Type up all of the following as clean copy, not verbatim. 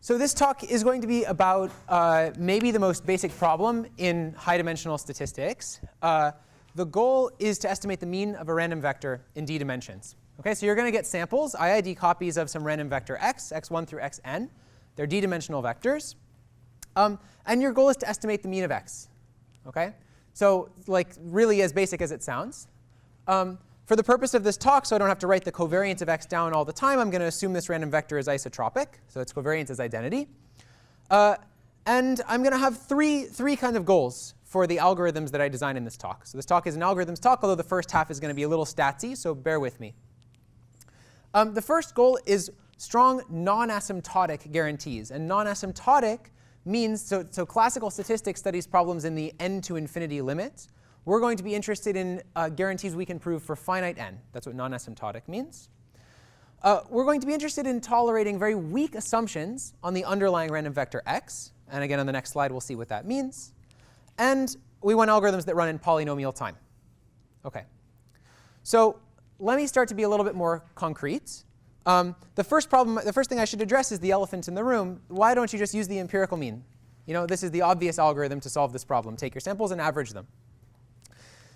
So this talk is going to be about maybe the most basic problem in high-dimensional statistics. The goal is to estimate the mean of a random vector in d dimensions. Okay, so you're going to get samples, IID copies of some random vector x, x1 through xn. They're d-dimensional vectors. And your goal is to estimate the mean of x. Okay, so like really as basic as it sounds. For the purpose of this talk, so I don't have to write the covariance of x down all the time, I'm going to assume this random vector is isotropic. So its covariance is identity. And I'm going to have three kind of goals for the algorithms that I design in this talk. So this talk is an algorithms talk, although the first half is going to be a little statsy, so bear with me. The first goal is strong non-asymptotic guarantees. And non-asymptotic means, so classical statistics studies problems in the n to infinity limit. We're going to be interested in guarantees we can prove for finite n. That's what non-asymptotic means. We're going to be interested in tolerating very weak assumptions on the underlying random vector x. And again, on the next slide, we'll see what that means. And we want algorithms that run in polynomial time. OK. So let me start to be a little bit more concrete. The first thing I should address is the elephant in the room. Why don't you just use the empirical mean? You know, this is the obvious algorithm to solve this problem. Take your samples and average them.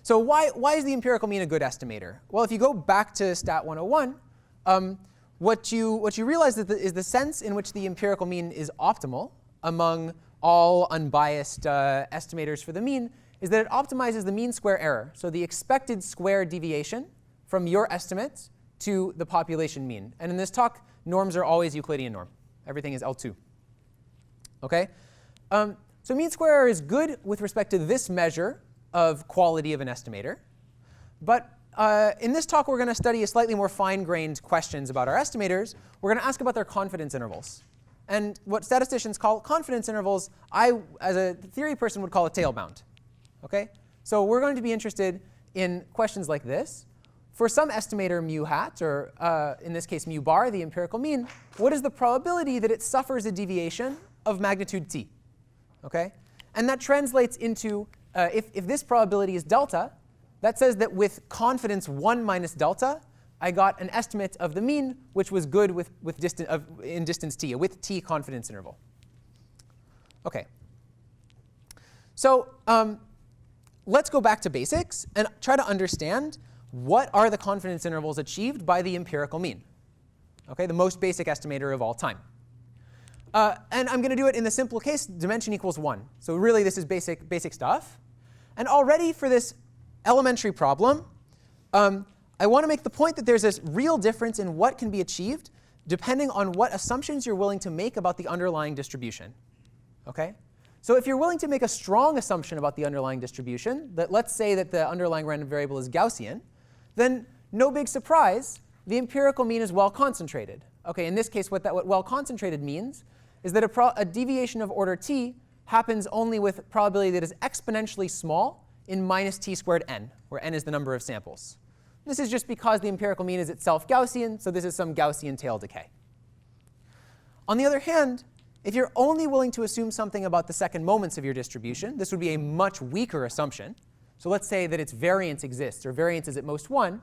So why is the empirical mean a good estimator? Well, if you go back to Stat 101, what you realize is the sense in which the empirical mean is optimal among all unbiased estimators for the mean is that it optimizes the mean square error, so the expected square deviation from your estimates to the population mean. And in this talk, norms are always Euclidean norm. Everything is L2. OK? So mean square error is good with respect to this measure of quality of an estimator. But in this talk, we're going to study a slightly more fine-grained questions about our estimators. We're going to ask about their confidence intervals. And what statisticians call confidence intervals, I, as a theory person, would call a tail bound. OK? So we're going to be interested in questions like this. For some estimator mu hat, or in this case mu bar, the empirical mean, what is the probability that it suffers a deviation of magnitude t? OK? And that translates into, if this probability is delta, that says that with confidence 1 minus delta, I got an estimate of the mean, which was good in distance t, a with t confidence interval. OK. So let's go back to basics and try to understand what are the confidence intervals achieved by the empirical mean, OK, the most basic estimator of all time. And I'm going to do it in the simple case, dimension equals 1. So really, this is basic stuff. And already for this elementary problem, I want to make the point that there's this real difference in what can be achieved depending on what assumptions you're willing to make about the underlying distribution. OK? So if you're willing to make a strong assumption about the underlying distribution, that let's say that the underlying random variable is Gaussian, then no big surprise, the empirical mean is well concentrated. OK, in this case, what well concentrated means is that a deviation of order t happens only with probability that is exponentially small in minus t squared n, where n is the number of samples. This is just because the empirical mean is itself Gaussian, so this is some Gaussian tail decay. On the other hand, if you're only willing to assume something about the second moments of your distribution, this would be a much weaker assumption. So let's say that its variance exists, or variance is at most 1.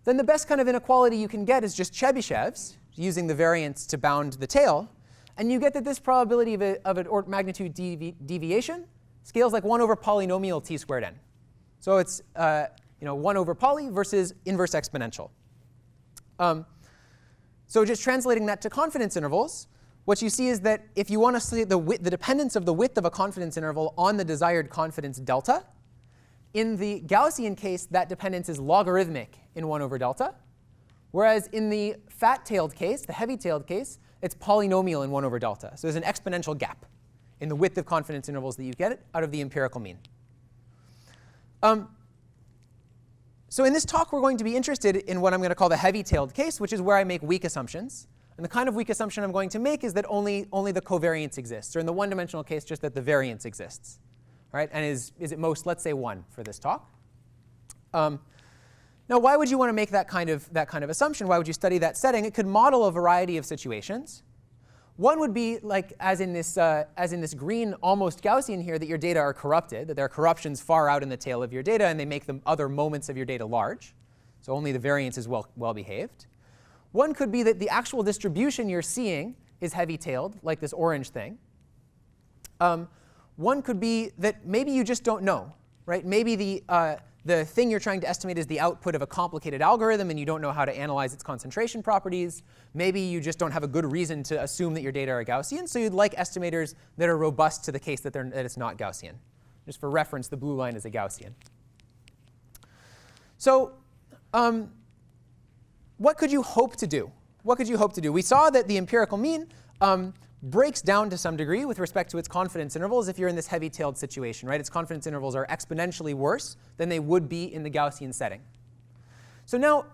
Then the best kind of inequality you can get is just Chebyshev's, using the variance to bound the tail. And you get that this probability of an magnitude deviation scales like 1 over polynomial t squared n. So it's 1 over poly versus inverse exponential. So just translating that to confidence intervals, what you see is that if you want to see the dependence of the width of a confidence interval on the desired confidence delta, in the Gaussian case, that dependence is logarithmic in 1 over delta. Whereas in the fat-tailed case, the heavy-tailed case, it's polynomial in 1 over delta. So there's an exponential gap in the width of confidence intervals that you get out of the empirical mean. So in this talk, we're going to be interested in what I'm going to call the heavy-tailed case, which is where I make weak assumptions. And the kind of weak assumption I'm going to make is that only the covariance exists, or in the one-dimensional case, just that the variance exists. Right? And is at most, let's say, 1 for this talk. Now, why would you want to make that kind of assumption? Why would you study that setting? It could model a variety of situations. One would be like, as in this green almost Gaussian here, that your data are corrupted, that there are corruptions far out in the tail of your data, and they make the other moments of your data large. So only the variance is well behaved. One could be that the actual distribution you're seeing is heavy-tailed, like this orange thing. One could be that maybe you just don't know, right? Maybe the thing you're trying to estimate is the output of a complicated algorithm, and you don't know how to analyze its concentration properties. Maybe you just don't have a good reason to assume that your data are Gaussian, so you'd like estimators that are robust to the case that it's not Gaussian. Just for reference, the blue line is a Gaussian. So what could you hope to do? What could you hope to do? We saw that the empirical mean breaks down to some degree with respect to its confidence intervals if you're in this heavy-tailed situation, right? Its confidence intervals are exponentially worse than they would be in the Gaussian setting. So now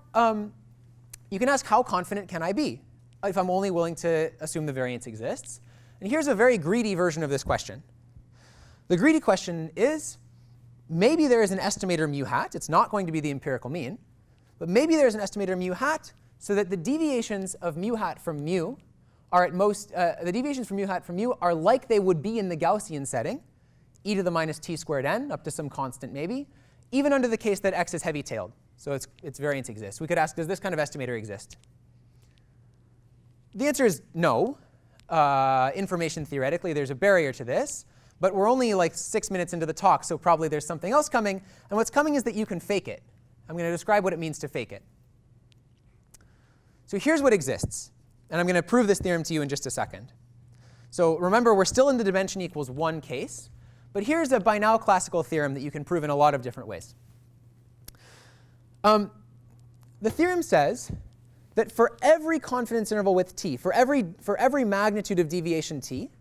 you can ask, how confident can I be if I'm only willing to assume the variance exists? And here's a very greedy version of this question. The greedy question is, maybe there is an estimator mu hat. It's not going to be the empirical mean. But maybe there's an estimator mu hat so that the deviations of mu hat from mu are at most, the deviations from mu hat from mu are like they would be in the Gaussian setting, e to the minus t squared n, up to some constant maybe, even under the case that x is heavy-tailed. So its variance exists. We could ask, does this kind of estimator exist? The answer is no. Information theoretically, there's a barrier to this. But we're only like 6 minutes into the talk, so probably there's something else coming. And what's coming is that you can fake it. I'm going to describe what it means to fake it. So here's what exists. And I'm going to prove this theorem to you in just a second. So remember, we're still in the dimension equals 1 case. But here's a by now classical theorem that you can prove in a lot of different ways. The theorem says that for every confidence interval with t, for every magnitude of deviation t,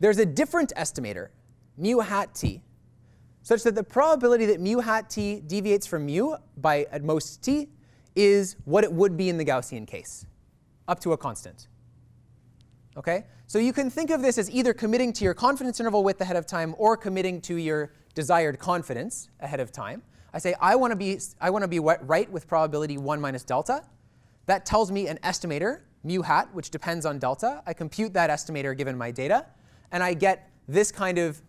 there's a different estimator, mu hat t, such that the probability that mu hat t deviates from mu by at most t is what it would be in the Gaussian case, up to a constant. Okay? So you can think of this as either committing to your confidence interval width ahead of time or committing to your desired confidence ahead of time. I say I want to be right with probability 1 minus delta. That tells me an estimator, mu hat, which depends on delta. I compute that estimator given my data, and I get this kind of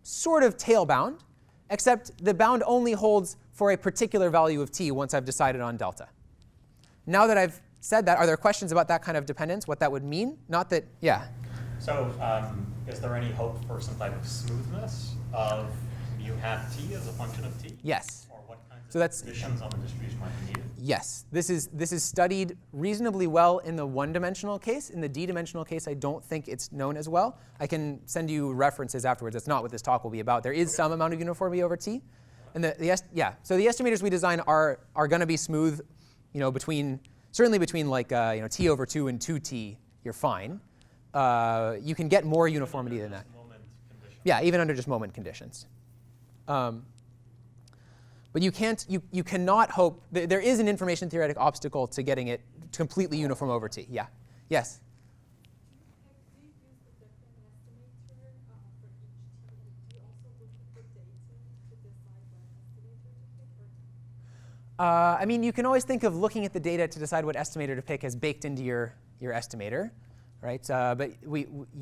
sort of tail bound, except the bound only holds for a particular value of t once I've decided on delta. Now that I've said that, are there questions about that kind of dependence, what that would mean? Not that, yeah. So is there any hope for some type of smoothness of mu hat t as a function of t? Yes. Or what kinds So of conditions on the distribution might be needed? Yes. This is studied reasonably well in the one-dimensional case. In the d-dimensional case, I don't think it's known as well. I can send you references afterwards. That's not what this talk will be about. There is some amount of uniformity over t. And so the estimators we design are going to be smooth, certainly between like t over 2 and 2t, you're fine. You can get more uniformity than that. Yeah, even under just moment conditions. But you cannot hope. There is an information theoretic obstacle to getting it completely uniform over t. Yeah. Yes. I mean, you can always think of looking at the data to decide what estimator to pick as baked into your estimator, right? But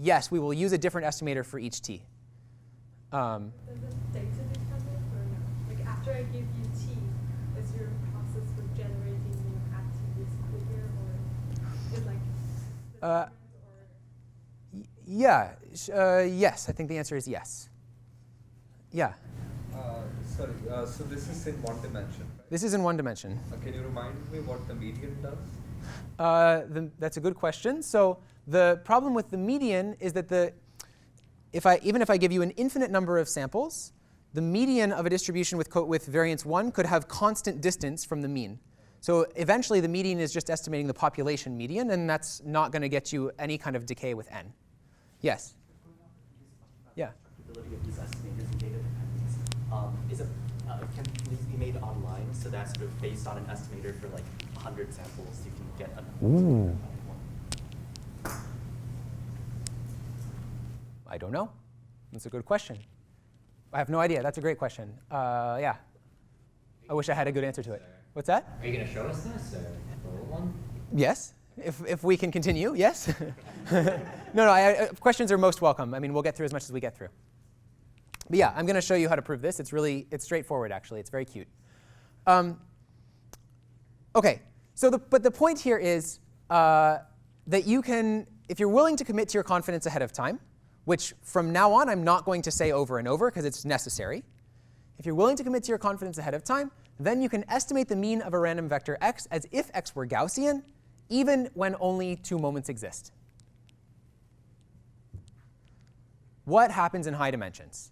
yes, we will use a different estimator for each t. Does the data depend or no? Like after I give you t, is your process for generating mu hat t is quicker, or is like yeah, yes. I think the answer is yes. Yeah. Sorry, so this is in one dimension, right? This is in one dimension. Can you remind me what the median does? That's a good question. So the problem with the median is that even if I give you an infinite number of samples, the median of a distribution with variance 1 could have constant distance from the mean. So eventually the median is just estimating the population median, and that's not going to get you any kind of decay with n. Yes? Yeah. Ability of these estimators and data dependence. Can these be made online? So that's sort of based on an estimator for like 100 samples, you can get a Ooh. I don't know. That's a good question. I have no idea. That's a great question. Yeah. I wish I had a good answer to it. What's that? Are you going to show us this, or the little one? Yes. If we can continue, yes. No, questions are most welcome. I mean, we'll get through as much as we get through. But yeah, I'm going to show you how to prove this. It's straightforward, actually. It's very cute. OK, so but the point here is that you can if you're willing to commit to your confidence ahead of time, which from now on I'm not going to say over and over because it's necessary, if you're willing to commit to your confidence ahead of time, then you can estimate the mean of a random vector x as if x were Gaussian, even when only 2 moments exist. What happens in high dimensions?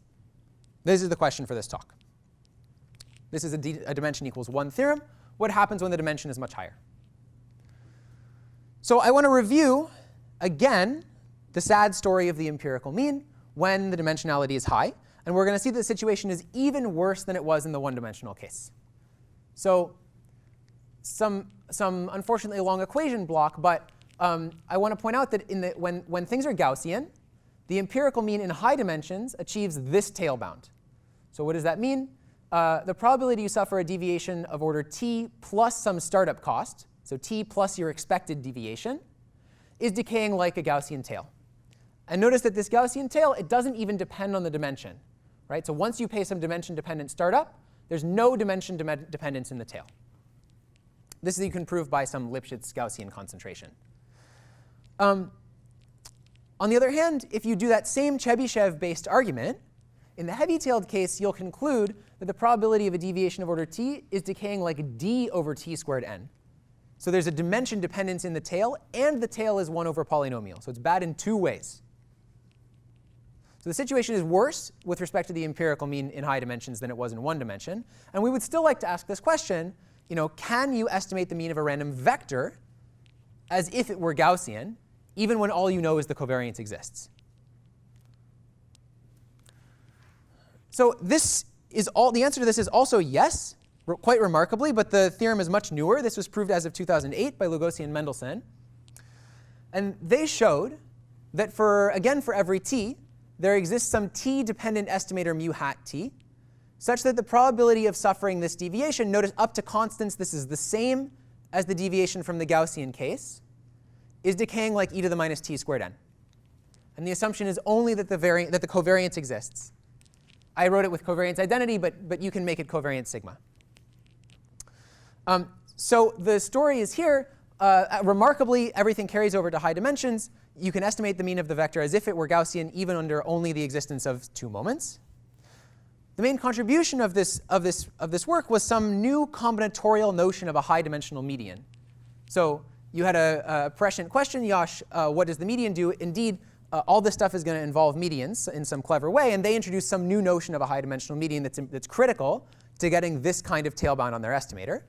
This is the question for this talk. This is a dimension equals 1 theorem. What happens when the dimension is much higher? So I want to review, again, the sad story of the empirical mean when the dimensionality is high. And we're going to see that the situation is even worse than it was in the one-dimensional case. So some unfortunately long equation block, but I want to point out that when things are Gaussian, the empirical mean in high dimensions achieves this tail bound. So what does that mean? The probability you suffer a deviation of order t plus some startup cost, so t plus your expected deviation, is decaying like a Gaussian tail. And notice that this Gaussian tail, it doesn't even depend on the dimension. Right? So once you pay some dimension-dependent startup, there's no dimension dependence in the tail. This you can prove by some Lipschitz Gaussian concentration. On the other hand, if you do that same Chebyshev-based argument, in the heavy-tailed case, you'll conclude that the probability of a deviation of order t is decaying like d over t squared n. So there's a dimension dependence in the tail, and the tail is 1 over polynomial. So it's bad in 2 ways. So the situation is worse with respect to the empirical mean in high dimensions than it was in 1 dimension. And we would still like to ask this question, can you estimate the mean of a random vector as if it were Gaussian, even when all you know is the covariance exists? So the answer to this is also yes, quite remarkably, but the theorem is much newer. This was proved as of 2008 by Lugosi and Mendelssohn. And they showed that for every t, there exists some t-dependent estimator mu hat t, such that the probability of suffering this deviation, notice up to constants, this is the same as the deviation from the Gaussian case, is decaying like e to the minus t squared n. And the assumption is only that the covariance exists. I wrote it with covariance identity, but you can make it covariance sigma. So the story is here. Remarkably, everything carries over to high dimensions. You can estimate the mean of the vector as if it were Gaussian, even under only the existence of 2 moments. The main contribution of this work was some new combinatorial notion of a high-dimensional median. So you had a prescient question, Yash, what does the median do? Indeed, all this stuff is going to involve medians in some clever way, and they introduced some new notion of a high-dimensional median that's critical to getting this kind of tailbound on their estimator.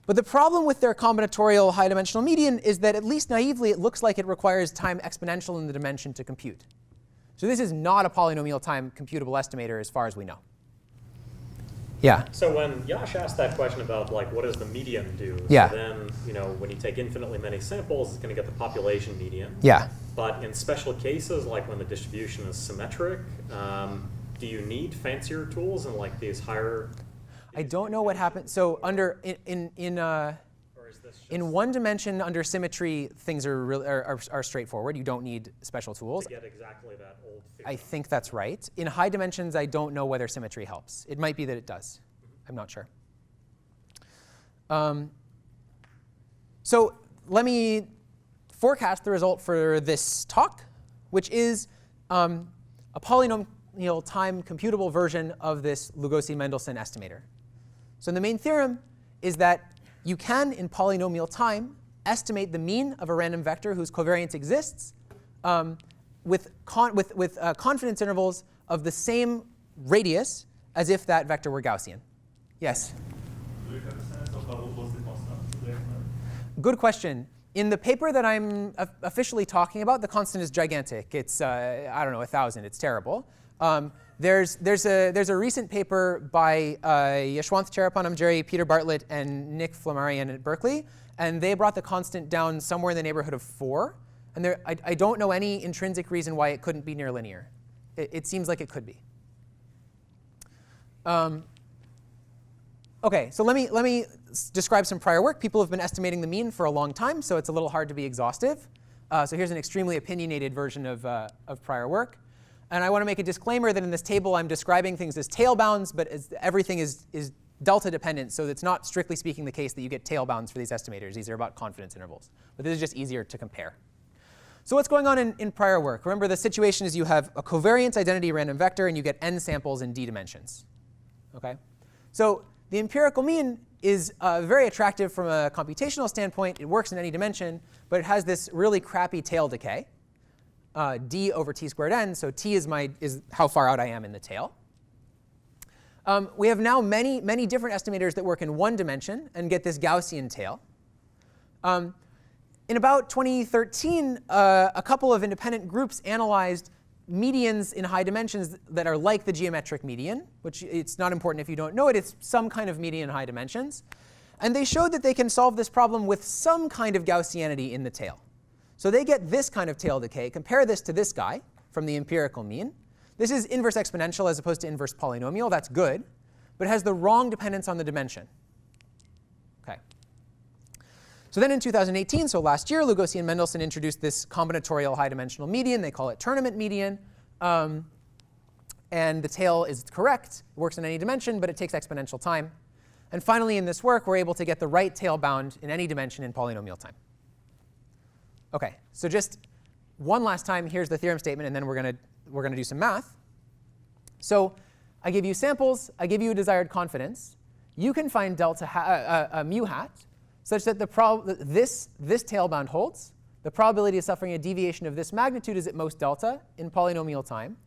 But the problem with their combinatorial high-dimensional median is that, at least naively, it looks like it requires time exponential in the dimension to compute. So this is not a polynomial time computable estimator as far as we know. Yeah? So when Yash asked that question about what does the median do? Yeah. So then, when you take infinitely many samples, it's going to get the population median. Yeah. But in special cases, like when the distribution is symmetric, do you need fancier tools and these higher? I don't know what happens. So in 1 dimension under symmetry, things are straightforward. You don't need special tools. To get exactly that old theorem. I think that's right. In high dimensions, I don't know whether symmetry helps. It might be that it does. I'm not sure. So let me forecast the result for this talk, which is a polynomial time computable version of this Lugosi-Mendelssohn estimator. So the main theorem is that you can, in polynomial time, estimate the mean of a random vector whose covariance exists with confidence intervals of the same radius as if that vector were Gaussian. Yes? Do you have a sense of what was the constant? Good question. In the paper that I'm officially talking about, the constant is gigantic. It's, I don't know, 1,000. It's terrible. There's a recent paper by Yashwanth Cherapanamjeri, Peter Bartlett, and Nick Flammarion at Berkeley, and they brought the constant down somewhere in the neighborhood of 4. And I don't know any intrinsic reason why it couldn't be near linear. It seems like it could be. OK, so let me describe some prior work. People have been estimating the mean for a long time, so it's a little hard to be exhaustive. So here's an extremely opinionated version of prior work. And I want to make a disclaimer that in this table I'm describing things as tail bounds, but everything is delta dependent, so it's not strictly speaking the case that you get tail bounds for these estimators. These are about confidence intervals. But this is just easier to compare. So what's going on in prior work? Remember, the situation is you have a covariance identity random vector, and you get n samples in d dimensions. Okay? So the empirical mean is very attractive from a computational standpoint. It works in any dimension, but it has this really crappy tail decay, d over t squared n. So t is how far out I am in the tail. We have now many different estimators that work in one dimension and get this Gaussian tail. In about 2013, a couple of independent groups analyzed medians in high dimensions that are like the geometric median, which it's not important if you don't know it. It's some kind of median in high dimensions. And they showed that they can solve this problem with some kind of Gaussianity in the tail. So they get this kind of tail decay. Compare this to this guy from the empirical mean. This is inverse exponential as opposed to inverse polynomial. That's good. But it has the wrong dependence on the dimension. OK. So then in 2018, so last year, Lugosi and Mendelssohn introduced this combinatorial high-dimensional median. They call it tournament median. And the tail is correct. It works in any dimension, but it takes exponential time. And finally, in this work, we're able to get the right tail bound in any dimension in polynomial time. OK, so just one last time, here's the theorem statement, and then we're going to do some math. So I give you samples. I give you a desired confidence. You can find delta mu hat such that this tail bound holds. The probability of suffering a deviation of this magnitude is at most delta in polynomial time.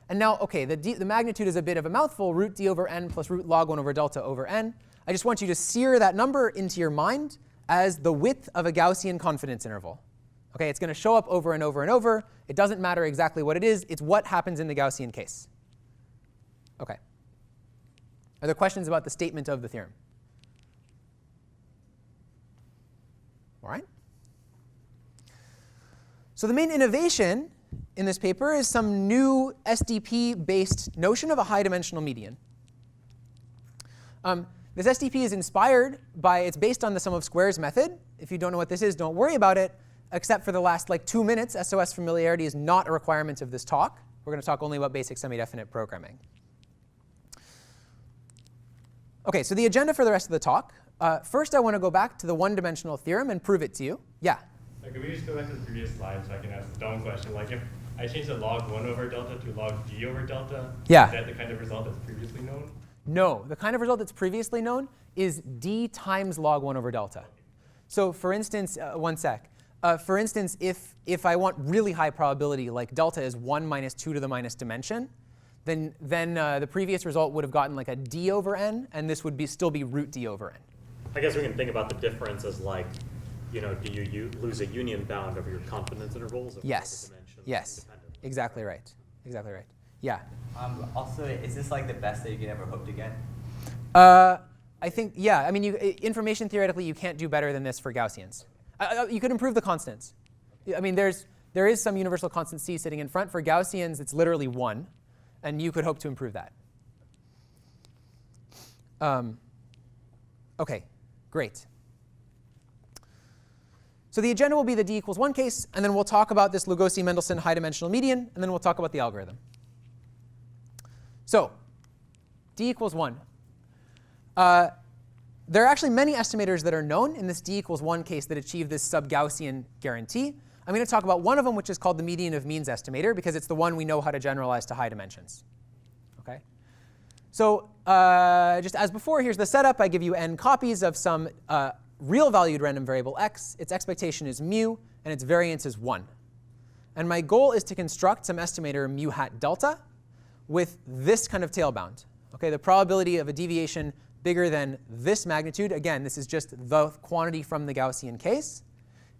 And now, OK, the magnitude is a bit of a mouthful, root d over n plus root log 1 over delta over n. I just want you to sear that number into your mind as the width of a Gaussian confidence interval. OK, it's going to show up over and over and over. It doesn't matter exactly what it is. It's what happens in the Gaussian case. OK. Are there questions about the statement of the theorem? All right. So the main innovation in this paper is some new SDP-based notion of a high-dimensional median. This SDP is inspired by, it's based on the sum of squares method. If you don't know what this is, don't worry about it, except for the last 2 minutes. SOS familiarity is not a requirement of this talk. We're going to talk only about basic semi-definite programming. OK, so the agenda for the rest of the talk. First, I want to go back to the one-dimensional theorem and prove it to you. Yeah? Could we just go back to the previous slide so I can ask the dumb question? Like, if I change the log 1 over delta to log d over delta, yeah, is that the kind of result that's previously known? No. The kind of result that's previously known is d times log 1 over delta. So for instance, one sec. For instance, if I want really high probability, like delta is 1 minus 2 to the minus dimension, then the previous result would have gotten like a d over n, and this would still be root d over n. I guess we can think about the difference as like, do you lose a union bound over your confidence intervals? Yes. Yes. Exactly right. Exactly right. Yeah. Also, is this like the best that you can ever hope to get? I think, yeah. I mean, information theoretically, you can't do better than this for Gaussians. You could improve the constants. I mean, there is some universal constant c sitting in front. For Gaussians, it's literally 1. And you could hope to improve that. OK, great. So the agenda will be the d equals 1 case. And then we'll talk about this Lugosi-Mendelssohn high-dimensional median. And then we'll talk about the algorithm. So d equals 1. There are actually many estimators that are known in this d equals 1 case that achieve this sub-Gaussian guarantee. I'm going to talk about one of them, which is called the median of means estimator, because it's the one we know how to generalize to high dimensions. OK? So just as before, here's the setup. I give you n copies of some real-valued random variable x. Its expectation is mu, and its variance is 1. And my goal is to construct some estimator mu hat delta with this kind of tail bound. OK, the probability of a deviation bigger than this magnitude, again, this is just the quantity from the Gaussian case,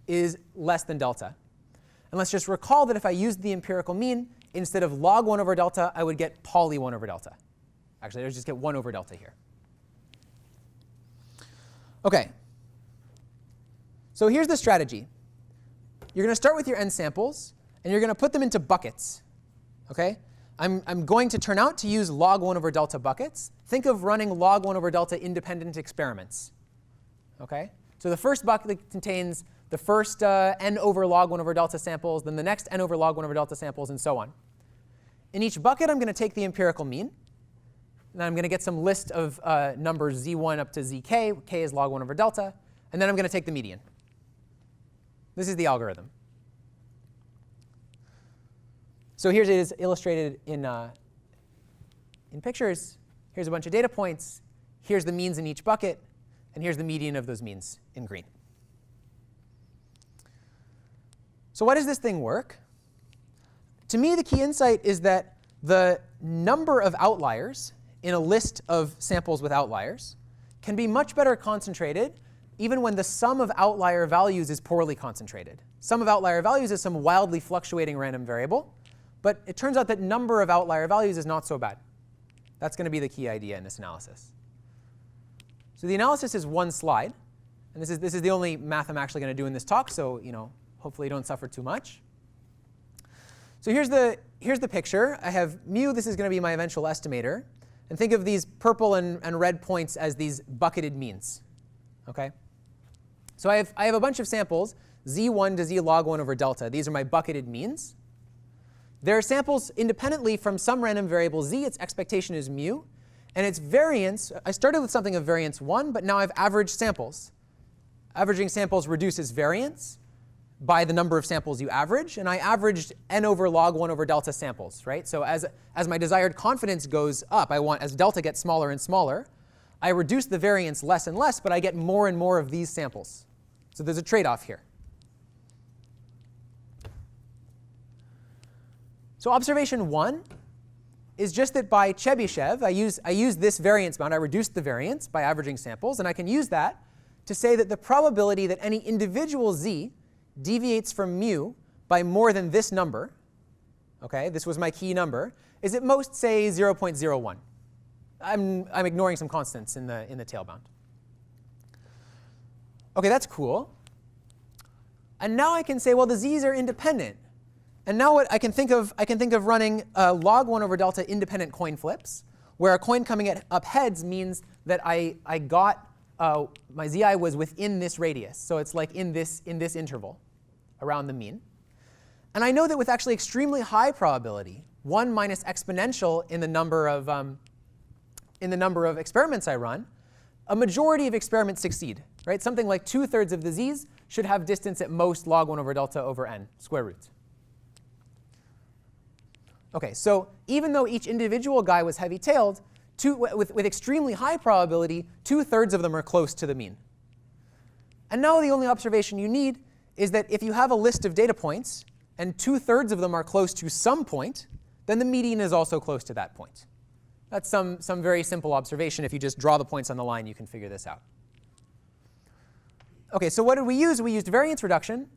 is less than delta. And let's just recall that if I used the empirical mean, instead of log 1 over delta, I would get poly 1 over delta. Actually, I would just get 1 over delta here. OK. So here's the strategy. You're going to start with your n samples, and you're going to put them into buckets. OK? I'm going to turn out to use log 1 over delta buckets. Think of running log 1 over delta independent experiments. OK? So the first bucket contains the first n over log 1 over delta samples, then the next n over log 1 over delta samples, and so on. In each bucket, I'm going to take the empirical mean, and I'm going to get some list of numbers z1 up to zk. K is log 1 over delta. And then I'm going to take the median. This is the algorithm. So here it is illustrated in pictures. Here's a bunch of data points. Here's the means in each bucket. And here's the median of those means in green. So why does this thing work? To me, the key insight is that the number of outliers in a list of samples with outliers can be much better concentrated even when the sum of outlier values is poorly concentrated. Sum of outlier values is some wildly fluctuating random variable. But it turns out that number of outlier values is not so bad. That's going to be the key idea in this analysis. So the analysis is one slide. And this is the only math I'm actually going to do in this talk. So hopefully you don't suffer too much. So here's the picture. I have mu. This is going to be my eventual estimator. And think of these purple and red points as these bucketed means. OK? So I have a bunch of samples, z1 to z log 1 over delta. These are my bucketed means. There are samples independently from some random variable z. Its expectation is mu. And its variance, I started with something of variance 1, but now I've averaged samples. Averaging samples reduces variance by the number of samples you average. And I averaged n over log 1 over delta samples, right? So as my desired confidence goes up, as delta gets smaller and smaller, I reduce the variance less and less, but I get more and more of these samples. So there's a trade-off here. So observation 1 is just that by Chebyshev, I use this variance bound. I reduced the variance by averaging samples. And I can use that to say that the probability that any individual z deviates from mu by more than this number, OK, this was my key number, is at most, say, 0.01. I'm ignoring some constants in the tail bound. OK, that's cool. And now I can say, well, the z's are independent. And now what I can think of running log 1 over delta independent coin flips, where a coin coming up heads means that I got my zi was within this radius. So it's like in this interval around the mean. And I know that with actually extremely high probability, 1 minus exponential in the number of experiments I run, a majority of experiments succeed. Right? Something like 2/3 of the z's should have distance at most log 1 over delta over n, square root. OK, so even though each individual guy was heavy-tailed, with extremely high probability, 2/3 of them are close to the mean. And now the only observation you need is that if you have a list of data points and 2/3 of them are close to some point, then the median is also close to that point. That's some very simple observation. If you just draw the points on the line, you can figure this out. OK, so what did we use? We used variance reduction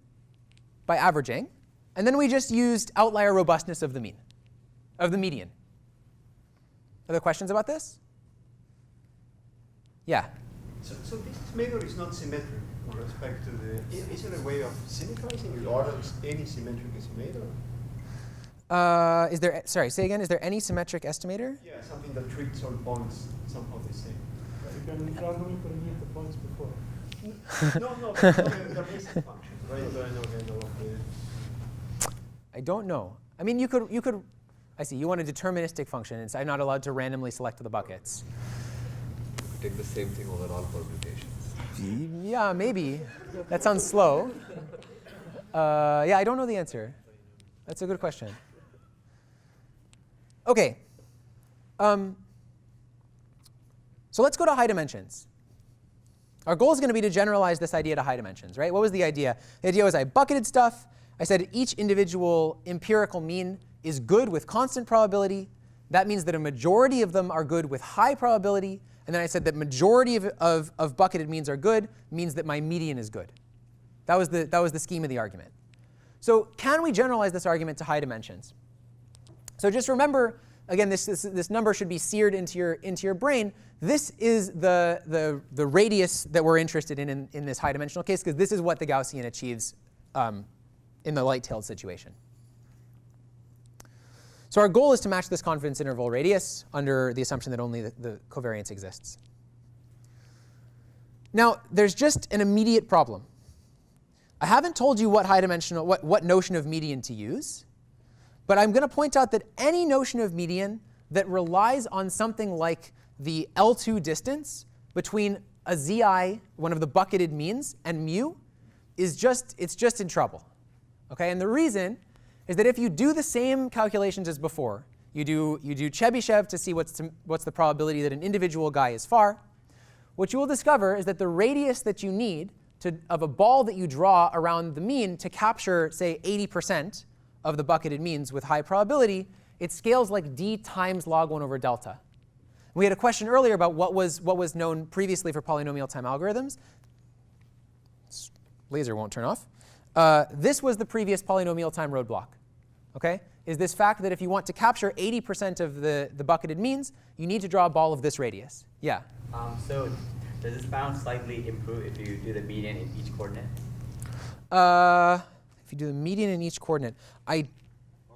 by averaging. And then we just used outlier robustness of the mean, of the median. Other questions about this? Yeah? So this method is not symmetric with respect to the... Is it a way of symmetrizing it, or any symmetric estimator? Is there, sorry, say again, is there any symmetric estimator? Yeah, something that treats all points somehow the same. You can randomly permute the points before. No, the basic function, right? I don't know. I mean, you could. I see. You want a deterministic function, and so I'm not allowed to randomly select the buckets. You could take the same thing over all permutations. Yeah, maybe. That sounds slow. Yeah, I don't know the answer. That's a good question. OK. So let's go to high dimensions. Our goal is going to be to generalize this idea to high dimensions, right? What was the idea? The idea was I bucketed stuff. I said each individual empirical mean is good with constant probability. That means that a majority of them are good with high probability. And then I said that majority of bucketed means are good means that my median is good. That was the scheme of the argument. So can we generalize this argument to high dimensions? So just remember, again, this number should be seared into your brain. This is the radius that we're interested in this high dimensional case, because this is what the Gaussian achieves in the light-tailed situation. So our goal is to match this confidence interval radius under the assumption that only the covariance exists. Now, there's just an immediate problem. I haven't told you what notion of median to use. But I'm going to point out that any notion of median that relies on something like the L2 distance between a zi, one of the bucketed means, and mu, it's just in trouble. Okay? And the reason is that if you do the same calculations as before, you do Chebyshev to see what's the probability that an individual guy is far, what you will discover is that the radius that you need of a ball that you draw around the mean to capture, say, 80% of the bucketed means with high probability, it scales like d times log 1 over delta. We had a question earlier about what was known previously for polynomial time algorithms. Laser won't turn off. This was the previous polynomial time roadblock. Okay? Is this fact that if you want to capture 80% of the bucketed means, you need to draw a ball of this radius. Yeah? So does this bound slightly improve if you do the median in each coordinate? If you do the median in each coordinate, I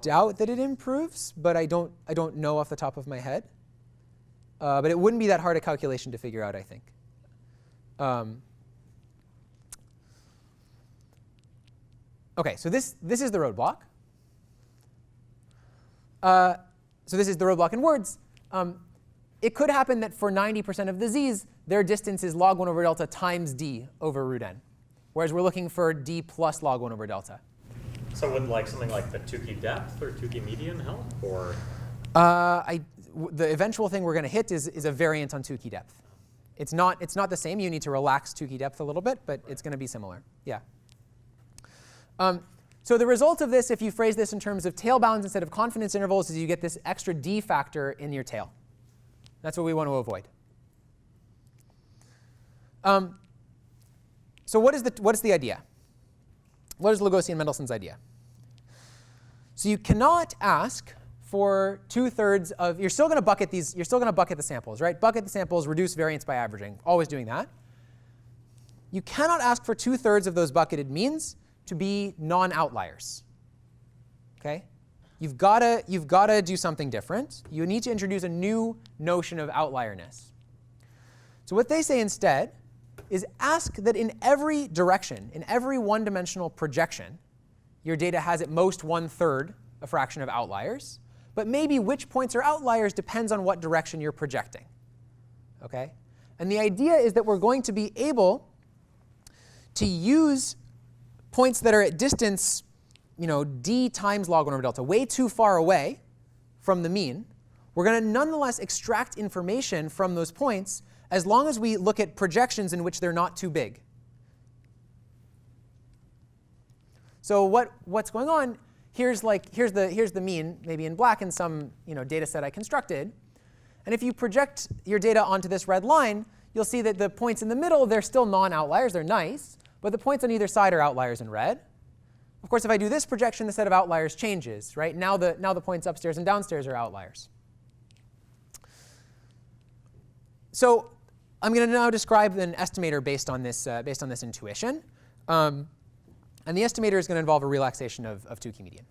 doubt that it improves, but I don't know off the top of my head. But it wouldn't be that hard a calculation to figure out, I think. OK, so this is the roadblock. So this is the roadblock in words. It could happen that for 90% of the z's, their distance is log 1 over delta times d over root n, whereas we're looking for d plus log 1 over delta. So would like something like the Tukey depth or Tukey median help, or? The eventual thing we're going to hit is a variant on Tukey depth. It's not the same. You need to relax Tukey depth a little bit, but it's going to be similar. Yeah. So the result of this, if you phrase this in terms of tail bounds instead of confidence intervals, is you get this extra d factor in your tail. That's what we want to avoid. So what is the idea? What is Lagosian-Mendelssohn's idea? So you cannot ask for 2/3 of, you're still going to bucket these, you're still going to bucket the samples, right? Bucket the samples, reduce variance by averaging, always doing that. You cannot ask for 2/3 of those bucketed means to be non-outliers. Okay? You've got to do something different. You need to introduce a new notion of outlierness. So what they say instead is ask that in every direction, in every one-dimensional projection, your data has at most 1/3 a fraction of outliers. But maybe which points are outliers depends on what direction you're projecting. Okay? And the idea is that we're going to be able to use points that are at distance, d times log 1 over delta, way too far away from the mean. We're going to nonetheless extract information from those points as long as we look at projections in which they're not too big. So what's going on? Here's the mean, maybe in black in some data set I constructed. And if you project your data onto this red line, you'll see that the points in the middle, they're still non-outliers. They're nice. But the points on either side are outliers in red. Of course, if I do this projection, the set of outliers changes. Right? Now the points upstairs and downstairs are outliers. So I'm going to now describe an estimator based on this intuition. And the estimator is going to involve a relaxation of Tukey median.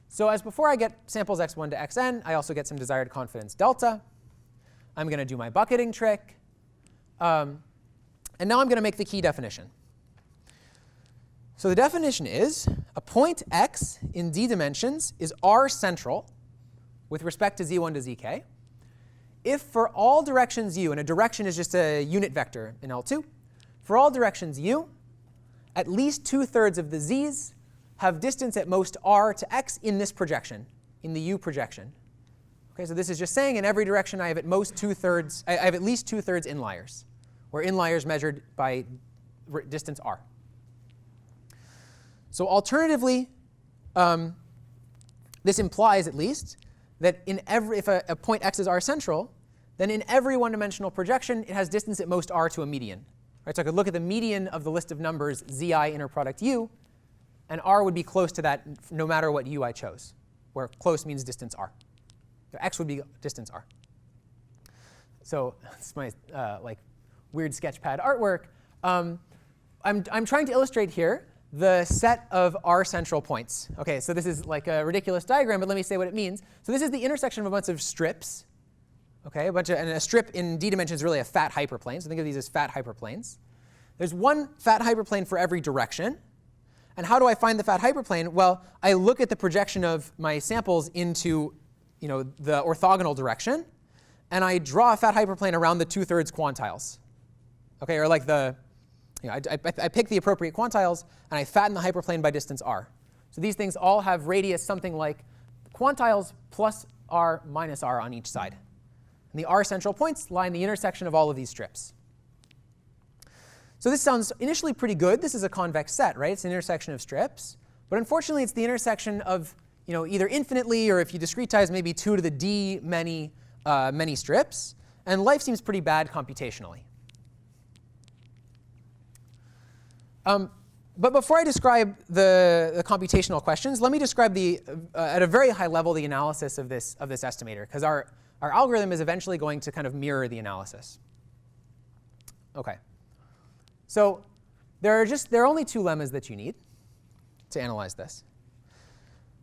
So as before I get samples x1 to xn, I also get some desired confidence delta. I'm going to do my bucketing trick. And now I'm going to make the key definition. So the definition is a point x in d dimensions is R central with respect to z1 to zk if for all directions u, and a direction is just a unit vector in L2, for all directions u, at least 2/3 of the z's have distance at most r to x in this projection, in the u projection. Okay, so this is just saying in every direction I have at most 2/3, I have at least 2/3 inliers, where inliers measured by distance r. So alternatively, this implies at least that if a point x is R central, then in every one-dimensional projection, it has distance at most r to a median. Right, so I could look at the median of the list of numbers zi inner product u, and r would be close to that no matter what u I chose, where close means distance r. So x would be distance r. So it's my weird sketchpad artwork. I'm trying to illustrate here the set of R central points. Okay, so this is like a ridiculous diagram, but let me say what it means. So this is the intersection of a bunch of strips. Okay, and a strip in d dimensions is really a fat hyperplane. So think of these as fat hyperplanes. There's one fat hyperplane for every direction. And how do I find the fat hyperplane? Well, I look at the projection of my samples into the orthogonal direction, and I draw a fat hyperplane around the 2/3 quantiles. Okay, or like I pick the appropriate quantiles, and I fatten the hyperplane by distance r. So these things all have radius something like quantiles plus r minus r on each side. And the r central points lie in the intersection of all of these strips. So this sounds initially pretty good. This is a convex set, right? It's an intersection of strips. But unfortunately, it's the intersection of either infinitely, or if you discretize, maybe 2 to the d many strips. And life seems pretty bad computationally. But before I describe the computational questions, let me describe at a very high level the analysis of this estimator, because our algorithm is eventually going to kind of mirror the analysis. OK. So there are only 2 lemmas that you need to analyze this.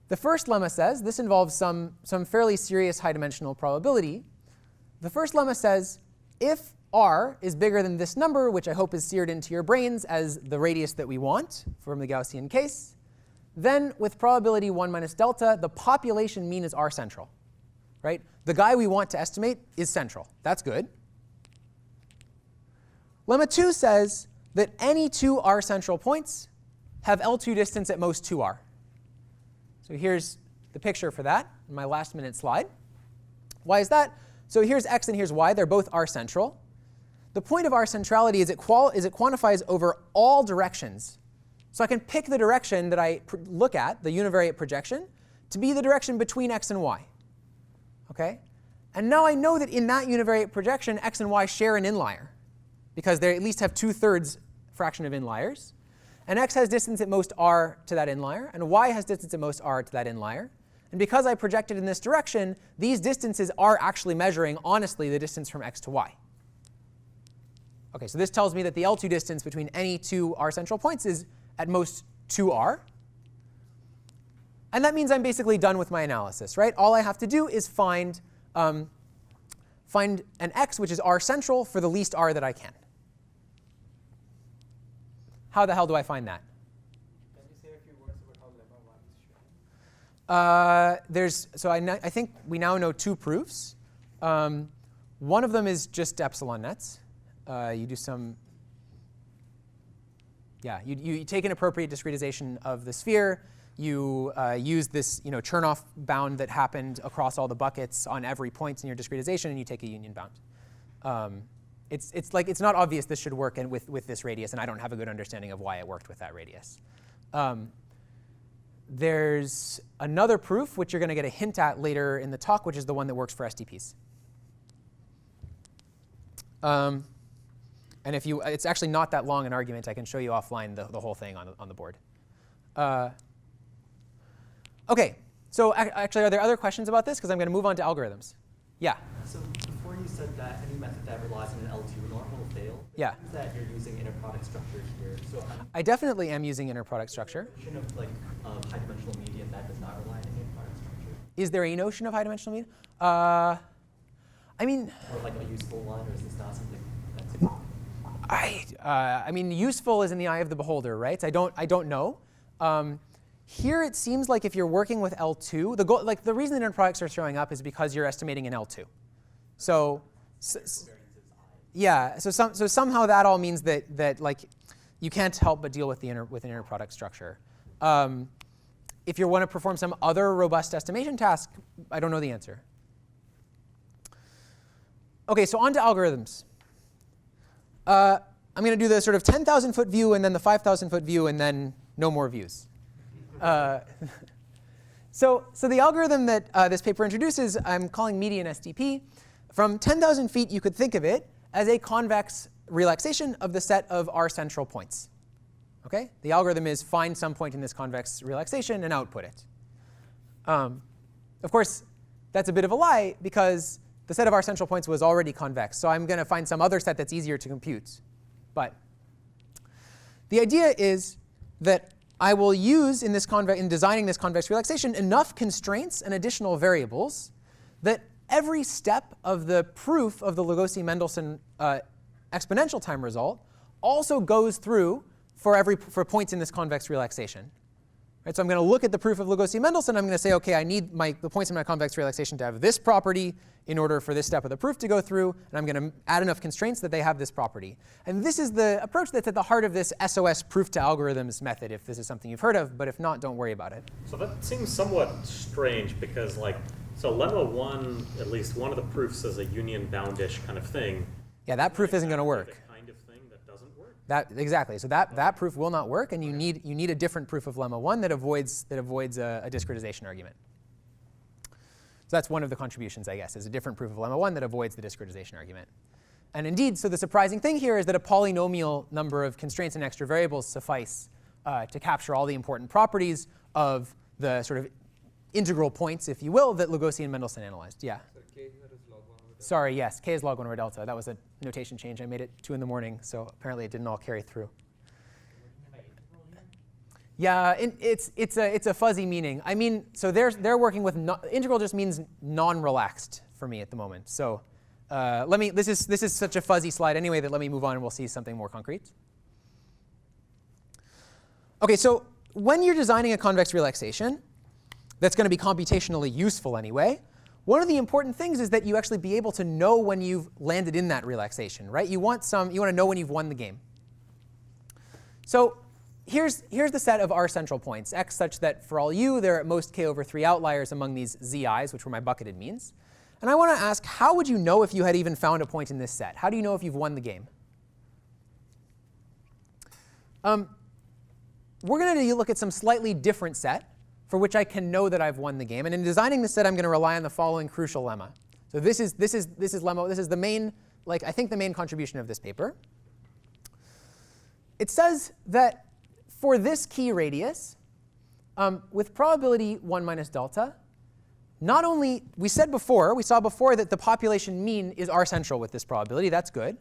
The first lemma says, this involves some fairly serious high-dimensional probability. The first lemma says, if r is bigger than this number, which I hope is seared into your brains as the radius that we want from the Gaussian case, then with probability 1 minus delta, the population mean is r central. Right? The guy we want to estimate is central. That's good. Lemma 2 says that any 2 r central points have L2 distance at most 2r. So here's the picture for that in my last minute slide. Why is that? So here's x and here's y. They're both r central. The point of r centrality is it quantifies over all directions. So I can pick the direction that I look at, the univariate projection, to be the direction between x and y. Okay? And now I know that in that univariate projection, x and y share an inlier, because they at least have 2/3 fraction of inliers. And x has distance at most r to that inlier, and y has distance at most r to that inlier. And because I projected in this direction, these distances are actually measuring, honestly, the distance from x to y. OK, so this tells me that the L2 distance between any 2 r central points is at most 2r. And that means I'm basically done with my analysis, right? All I have to do is find an x which is r central for the least r that I can. How the hell do I find that? Can you say a few words about how lemma 1 is shown? I think we now know 2 proofs. One of them is just epsilon nets. You do some, you take an appropriate discretization of the sphere. You use this Chernoff bound that happened across all the buckets on every point in your discretization, and you take a union bound. It's not obvious this should work with this radius, and I don't have a good understanding of why it worked with that radius. There's another proof, which you're going to get a hint at later in the talk, which is the one that works for STPs. And it's actually not that long an argument. I can show you offline the whole thing on the board. OK, so actually, are there other questions about this? Because I'm going to move on to algorithms. Yeah? So before you said that any method that relies on an L2 norm will fail. Yeah. Means that you're using inner product structure here. So I definitely am using inner product structure. Notion of high-dimensional median that does not rely on an inner product structure. Is there a notion of high-dimensional median? I mean, or like a useful one, or is this not something that's I mean, useful is in the eye of the beholder, right? I don't know. Here it seems like if you're working with L2, the reason the inner products are showing up is because you're estimating an L2. So somehow that all means that you can't help but deal with an inner product structure. If you want to perform some other robust estimation task, I don't know the answer. OK, so on to algorithms. I'm going to do the sort of 10,000-foot view, and then the 5,000-foot view, and then no more views. So the algorithm that this paper introduces, I'm calling median STP. From 10,000 feet, you could think of it as a convex relaxation of the set of r central points. Okay? The algorithm is find some point in this convex relaxation and output it. Of course, that's a bit of a lie, because the set of r central points was already convex. So I'm going to find some other set that's easier to compute. But the idea is that I will use in designing this convex relaxation enough constraints and additional variables that every step of the proof of the Lugosi-Mendelssohn exponential time result also goes through for points in this convex relaxation. Right? So I'm going to look at the proof of Lagosian-Mendelssohn. I'm going to say, OK, I need the points in my convex relaxation to have this property in order for this step of the proof to go through. And I'm going to add enough constraints that they have this property. And this is the approach that's at the heart of this SOS proof to algorithms method, if this is something you've heard of. But if not, don't worry about it. So that seems somewhat strange because, like, so lemma 1, at least one of the proofs is a union boundish kind of thing. Yeah, that proof isn't going to work. The kind of thing that doesn't work. Exactly. So that proof will not work, and you need a different proof of lemma 1 that avoids a discretization argument. So that's one of the contributions, I guess, is a different proof of lemma 1 that avoids the discretization argument. And indeed, so the surprising thing here is that a polynomial number of constraints and extra variables suffice to capture all the important properties of the sort of integral points, if you will, that Lagosian-Mendelssohn analyzed. Yeah. So K here is log 1 over delta. Sorry, yes, K is log 1 over delta. That was a notation change. I made it 2 in the morning, so apparently it didn't all carry through. Yeah, it's a fuzzy meaning. I mean, so they're working with integral just means non-relaxed for me at the moment. So this is such a fuzzy slide anyway that let me move on and we'll see something more concrete. OK, so when you're designing a convex relaxation that's going to be computationally useful anyway, one of the important things is that you actually be able to know when you've landed in that relaxation, right? You want to know when you've won the game. So here's the set of R central points, x such that for all u, there are at most k over 3 outliers among these zi's, which were my bucketed means. And I want to ask, how would you know if you had even found a point in this set? How do you know if you've won the game? We're going to look at some slightly different set for which I can know that I've won the game. And in designing this set, I'm going to rely on the following crucial lemma. So this is lemma. This is the main, I think the main contribution of this paper. It says that for this key radius, with probability 1 minus delta, not only we saw before that the population mean is R central with this probability. That's good.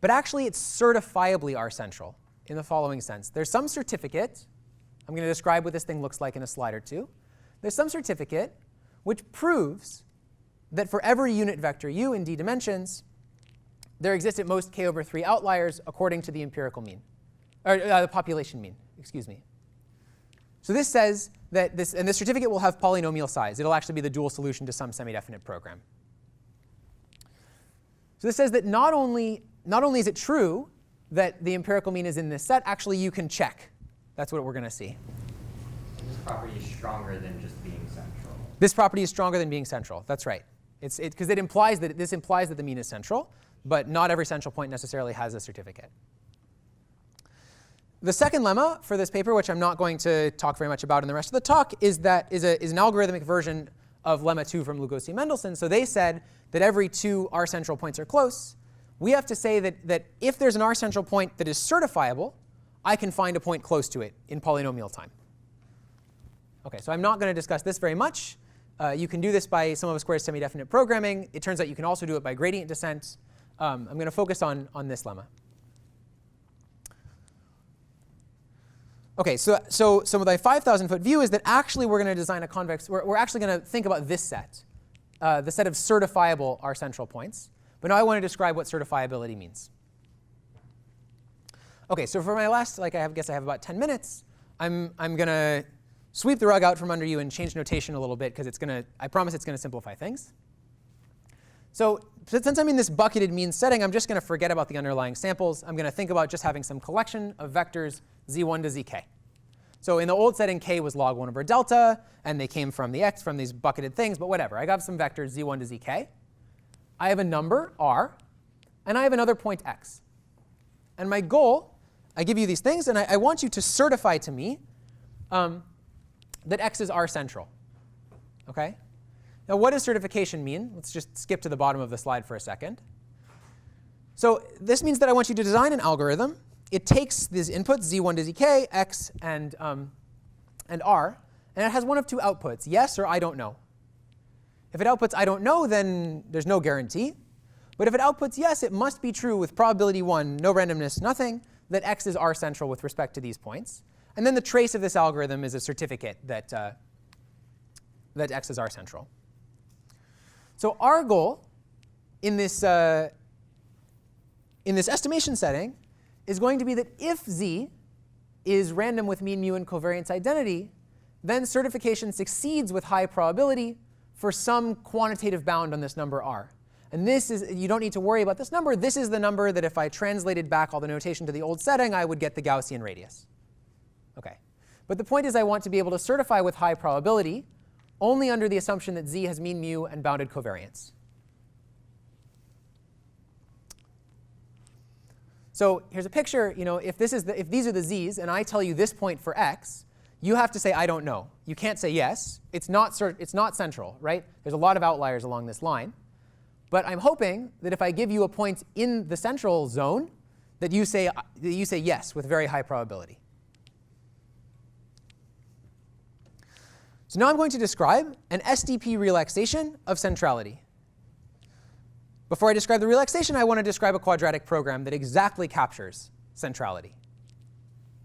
But actually, it's certifiably R central in the following sense. There's some certificate. I'm going to describe what this thing looks like in a slide or two. There's some certificate which proves that for every unit vector u in d dimensions, there exist at most k over 3 outliers according to the empirical mean, or the population mean, excuse me. So this says that this certificate will have polynomial size. It'll actually be the dual solution to some semi-definite program. So this says that not only is it true that the empirical mean is in this set, actually you can check. That's what we're going to see. And this property is stronger than just being central. This property is stronger than being central. That's right. Because this implies that the mean is central, but not every central point necessarily has a certificate. The second lemma for this paper, which I'm not going to talk very much about in the rest of the talk, is an algorithmic version of lemma 2 from Lagosian-Mendelssohn. So they said that every 2 R central points are close. We have to say that if there's an R central point that is certifiable, I can find a point close to it in polynomial time. OK, so I'm not going to discuss this very much. You can do this by sum of squares semi-definite programming. It turns out you can also do it by gradient descent. I'm going to focus on this lemma. OK, so my 5,000-foot view is that actually we're going to design a convex. We're actually going to think about this set, the set of certifiable R central points. But now I want to describe what certifiability means. OK, so for my last, I guess I have about 10 minutes, I'm going to sweep the rug out from under you and change notation a little bit, because I promise it's going to simplify things. So since I'm in this bucketed means setting, I'm just going to forget about the underlying samples. I'm going to think about just having some collection of vectors z1 to zk. So in the old setting, k was log 1 over delta, and they came from from these bucketed things. But whatever, I got some vectors z1 to zk. I have a number, r, and I have another point x. And my goal, I give you these things, and I want you to certify to me that x is R central. OK? Now, what does certification mean? Let's just skip to the bottom of the slide for a second. So this means that I want you to design an algorithm. It takes these inputs, z1 to zk, x, and r, and it has one of 2 outputs, yes or I don't know. If it outputs I don't know, then there's no guarantee. But if it outputs yes, it must be true with probability 1, no randomness, nothing, that x is R central with respect to these points. And then the trace of this algorithm is a certificate that x is R central. So our goal in this estimation setting is going to be that if z is random with mean, mu, and covariance identity, then certification succeeds with high probability for some quantitative bound on this number r. And this is, you don't need to worry about this number. This is the number that if I translated back all the notation to the old setting, I would get the Gaussian radius. OK. But the point is I want to be able to certify with high probability only under the assumption that z has mean mu and bounded covariance. So here's a picture. If these are the z's, and I tell you this point for x, you have to say I don't know. You can't say yes. It's not central, right? There's a lot of outliers along this line. But I'm hoping that if I give you a point in the central zone, that you say yes with very high probability. So now I'm going to describe an SDP relaxation of centrality. Before I describe the relaxation, I want to describe a quadratic program that exactly captures centrality.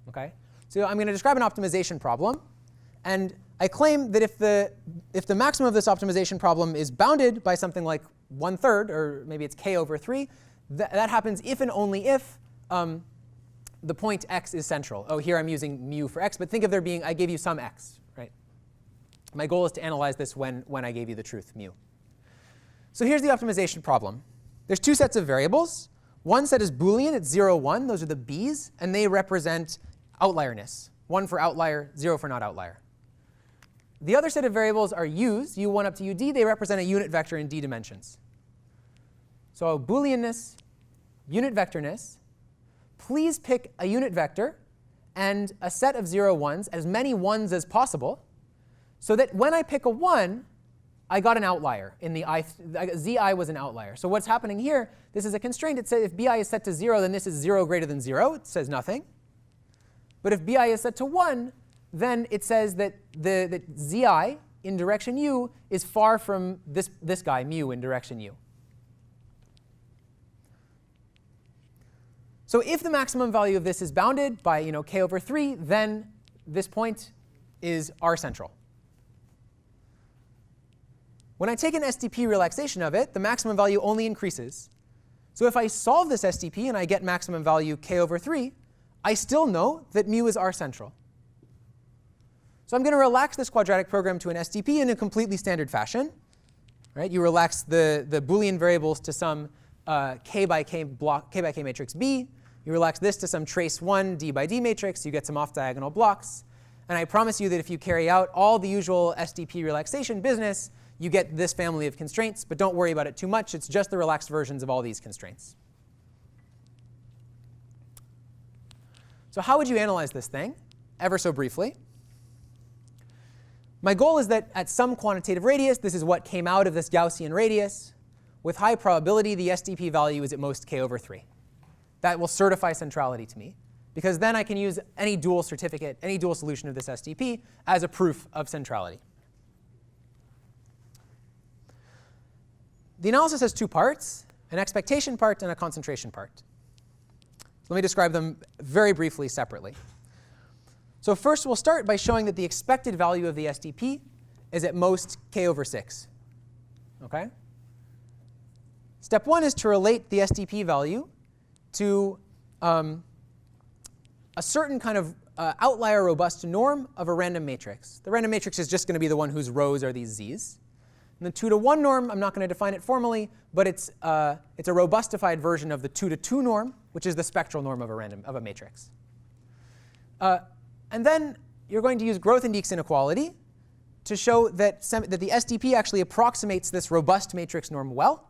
Okay? So I'm going to describe an optimization problem. And I claim that if the maximum of this optimization problem is bounded by something like 1/3, or maybe it's k over 3, that happens if and only if the point x is central. Oh, here I'm using mu for x. But think of there being, I gave you some x. Right? My goal is to analyze this when I gave you the truth mu. So here's the optimization problem. There's two sets of variables. One set is Boolean. It's 0, 1. Those are the b's. And they represent outlierness. 1 for outlier, 0 for not outlier. The other set of variables are u's, u1 up to ud. They represent a unit vector in d dimensions. So Booleanness, unit vectorness. Please pick a unit vector and a set of 0, 1s, as many 1s as possible, so that when I pick a 1, I got an outlier. In the zi was an outlier. So what's happening here, this is a constraint. It says if bi is set to 0, then this is 0 greater than 0. It says nothing. But if bi is set to 1, then it says that that zi in direction u is far from this guy, mu, in direction u. So if the maximum value of this is bounded by k over 3, then this point is R central. When I take an SDP relaxation of it, the maximum value only increases. So if I solve this SDP and I get maximum value k over 3, I still know that mu is R central. So I'm going to relax this quadratic program to an SDP in a completely standard fashion. Right? You relax the Boolean variables to some k by k matrix B. You relax this to some trace 1 d by d matrix. You get some off-diagonal blocks. And I promise you that if you carry out all the usual SDP relaxation business, you get this family of constraints. But don't worry about it too much. It's just the relaxed versions of all these constraints. So how would you analyze this thing? Ever so briefly. My goal is that at some quantitative radius, this is what came out of this Gaussian radius. With high probability, the SDP value is at most k over 3. That will certify centrality to me, because then I can use any dual certificate, any dual solution of this SDP as a proof of centrality. The analysis has two parts, an expectation part and a concentration part. Let me describe them very briefly separately. So first, we'll start by showing that the expected value of the SDP is at most k over 6. Okay? Step 1 is to relate the SDP value to a certain kind of outlier robust norm of a random matrix. The random matrix is just going to be the one whose rows are these z's. And the 2-to-1 norm, I'm not going to define it formally, but it's a robustified version of the 2-to-2 norm, which is the spectral norm of a matrix. And then you're going to use Grothendieck's inequality to show that the SDP actually approximates this robust matrix norm well.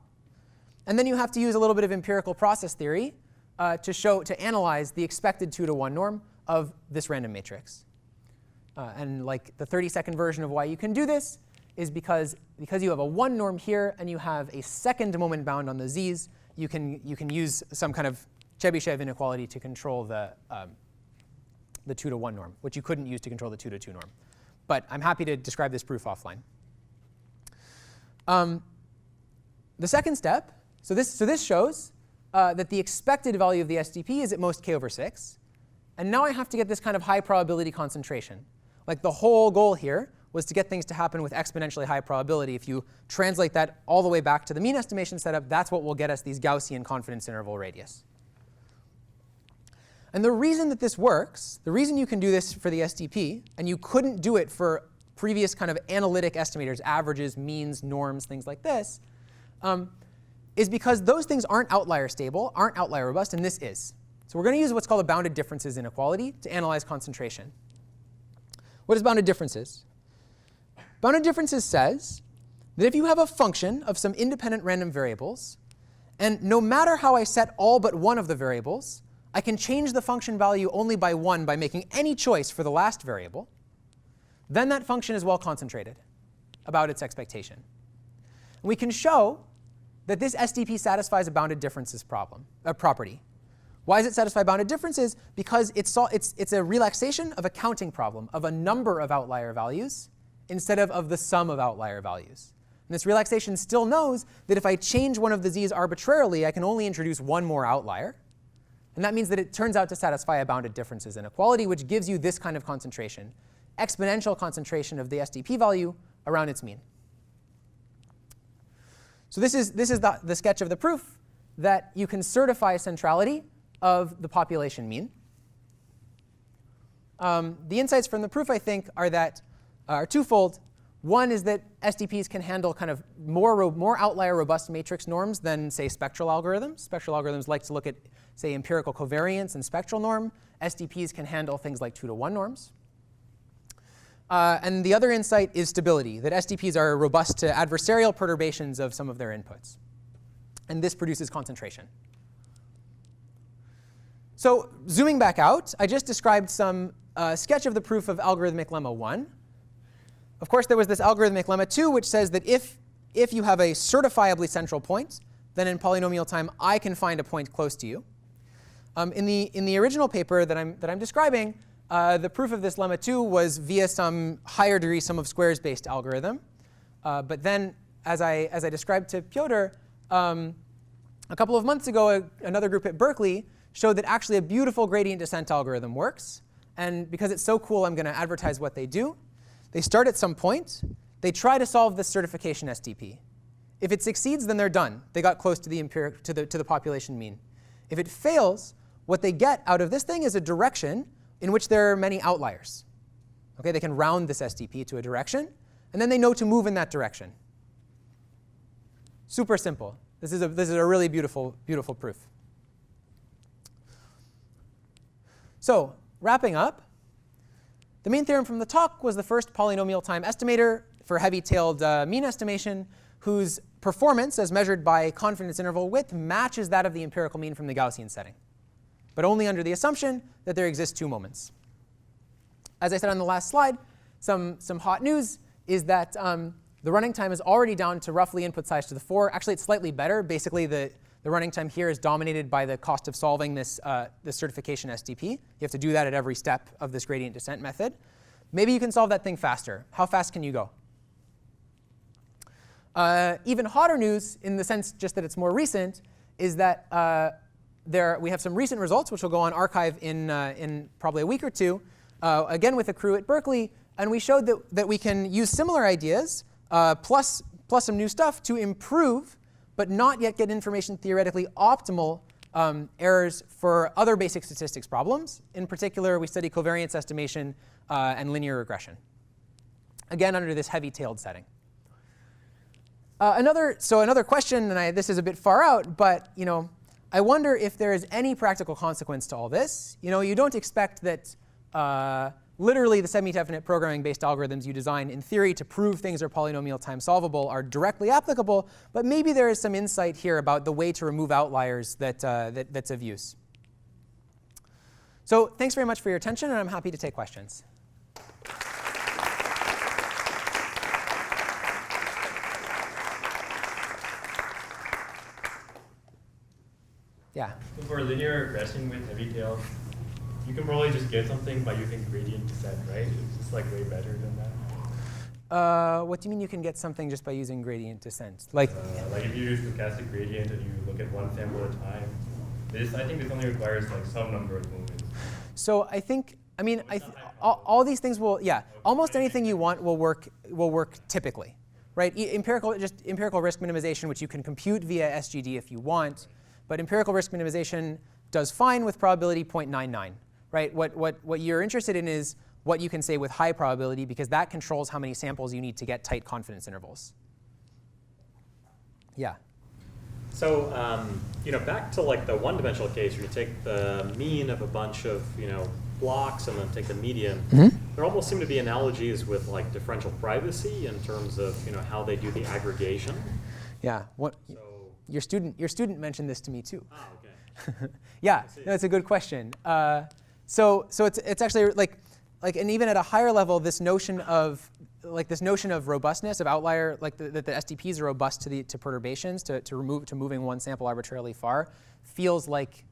And then you have to use a little bit of empirical process theory to analyze the expected 2-to-1 norm of this random matrix. And like the 30-second version of why you can do this is because you have a 1 norm here and you have a second moment bound on the z's, you can use some kind of Chebyshev inequality to control the 2-to-1 norm, which you couldn't use to control the 2-to-2 norm. But I'm happy to describe this proof offline. The second step, so this shows that the expected value of the SDP is at most k over 6. And now I have to get this kind of high probability concentration. Like the whole goal here was to get things to happen with exponentially high probability. If you translate that all the way back to the mean estimation setup, that's what will get us these Gaussian confidence interval radius. And the reason that this works, the reason you can do this for the SDP, and you couldn't do it for previous kind of analytic estimators, averages, means, norms, things like this, is because those things aren't outlier stable, aren't outlier robust, and this is. So we're going to use what's called a bounded differences inequality to analyze concentration. What is bounded differences? Bounded differences says that if you have a function of some independent random variables, and no matter how I set all but one of the variables, I can change the function value only by 1 by making any choice for the last variable, then that function is well concentrated about its expectation. And we can show that this SDP satisfies a bounded differences property. Why does it satisfy bounded differences? Because it's a relaxation of a counting problem of a number of outlier values instead of the sum of outlier values. And this relaxation still knows that if I change one of the z's arbitrarily, I can only introduce one more outlier. And that means that it turns out to satisfy a bounded differences inequality, which gives you this kind of concentration, exponential concentration of the SDP value around its mean. So this is the sketch of the proof that you can certify centrality of the population mean. The insights from the proof, I think, are twofold. One is that SDPs can handle kind of more outlier robust matrix norms than, say, spectral algorithms. Spectral algorithms like to look at, say, empirical covariance and spectral norm. SDPs can handle things like 2-to-1 norms. And the other insight is stability, that SDPs are robust to adversarial perturbations of some of their inputs. And this produces concentration. So zooming back out, I just described some sketch of the proof of algorithmic lemma 1. Of course, there was this algorithmic lemma 2, which says that if you have a certifiably central point, then in polynomial time, I can find a point close to you. In the original paper that I'm describing, the proof of this lemma 2 was via some higher degree sum of squares based algorithm. But then, as I described to Piotr, a couple of months ago, another group at Berkeley showed that actually a beautiful gradient descent algorithm works. And because it's so cool, I'm going to advertise what they do. They start at some point. They try to solve this certification SDP. If it succeeds, then they're done. They got close to the population mean. If it fails, what they get out of this thing is a direction in which there are many outliers. Okay, they can round this SDP to a direction, and then they know to move in that direction. Super simple. This is a really beautiful proof. So wrapping up, the main theorem from the talk was the first polynomial time estimator for heavy-tailed mean estimation, whose performance, as measured by confidence interval width, matches that of the empirical mean from the Gaussian setting, but only under the assumption that there exist two moments. As I said on the last slide, some hot news is that the running time is already down to roughly input size to the 4. Actually, it's slightly better. Basically, the running time here is dominated by the cost of solving this certification SDP. You have to do that at every step of this gradient descent method. Maybe you can solve that thing faster. How fast can you go? Even hotter news, in the sense just that it's more recent, is that we have some recent results, which will go on archive in probably a week or two, again with a crew at Berkeley. And we showed that we can use similar ideas plus some new stuff to improve, but not yet get information theoretically optimal errors for other basic statistics problems. In particular, we study covariance estimation and linear regression, again under this heavy-tailed setting. Another question, and this is a bit far out, but I wonder if there is any practical consequence to all this. You don't expect that literally the semi-definite programming-based algorithms you design in theory to prove things are polynomial time solvable are directly applicable, but maybe there is some insight here about the way to remove outliers that's of use. So thanks very much for your attention, and I'm happy to take questions. Yeah. So for linear regression with heavy tails, you can probably just get something by using gradient descent, right? It's just like way better than that. What do you mean you can get something just by using gradient descent? Like if you use stochastic gradient and you look at one sample at a time, I think this only requires like some number of movements. So all these things will, almost anything you want will work typically, right? Empirical risk minimization, which you can compute via SGD if you want, but empirical risk minimization does fine with probability 0.99, right? What you're interested in is what you can say with high probability, because that controls how many samples you need to get tight confidence intervals. Yeah. So, back to like the one-dimensional case where you take the mean of a bunch of, blocks and then take the median. Mm-hmm. There almost seem to be analogies with like differential privacy in terms of, how they do the aggregation. Yeah. So, Your student mentioned this to me too. ah, okay. Yeah, no, it's a good question. So it's actually like, and even at a higher level, this notion of robustness of outlier, like that the STPs are robust to perturbations, to moving one sample arbitrarily far, feels like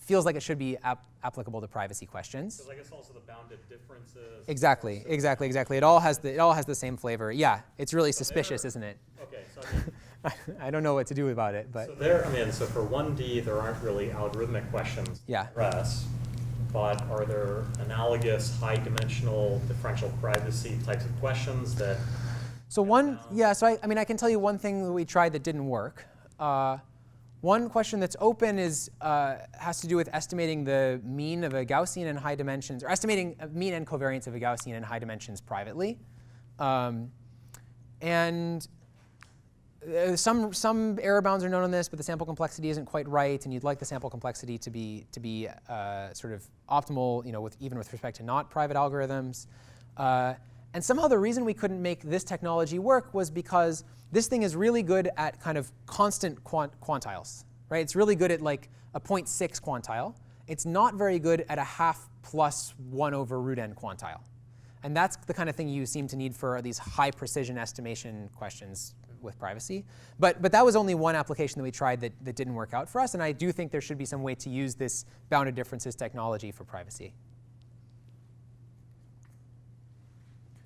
it should be applicable to privacy questions. Because I guess also the bounded differences. Exactly. It all has the same flavor. Yeah, it's really suspicious, isn't it? Okay, so I don't know what to do about it, but so for 1D, there aren't really algorithmic questions to Yeah. address, but are there analogous high-dimensional differential privacy types of questions that? So I can tell you one thing that we tried that didn't work. One question that's open has to do with estimating the mean of a Gaussian in high dimensions, or estimating a mean and covariance of a Gaussian in high dimensions privately. And some error bounds are known on this, but the sample complexity isn't quite right, and you'd like the sample complexity to be sort of optimal, even with respect to not private algorithms. And somehow the reason we couldn't make this technology work was because this thing is really good at kind of constant quantiles, right? It's really good at like a 0.6 quantile. It's not very good at a half plus 1 over root n quantile. And that's the kind of thing you seem to need for these high precision estimation questions with privacy. But that was only one application that we tried that didn't work out for us. And I do think there should be some way to use this bounded differences technology for privacy.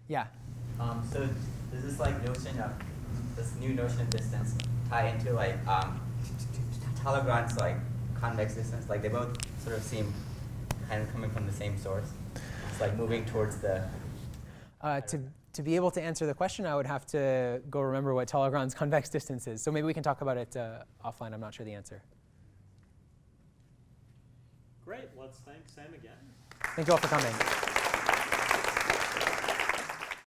Yeah? So does this like this new notion of distance tie into like Talleyrand's like convex distance? Like they both sort of seem kind of coming from the same source. It's like moving towards the. To be able to answer the question, I would have to go remember what Talleyrand's convex distance is. So maybe we can talk about it offline. I'm not sure the answer. Great. Let's thank Sam again. Thank you all for coming.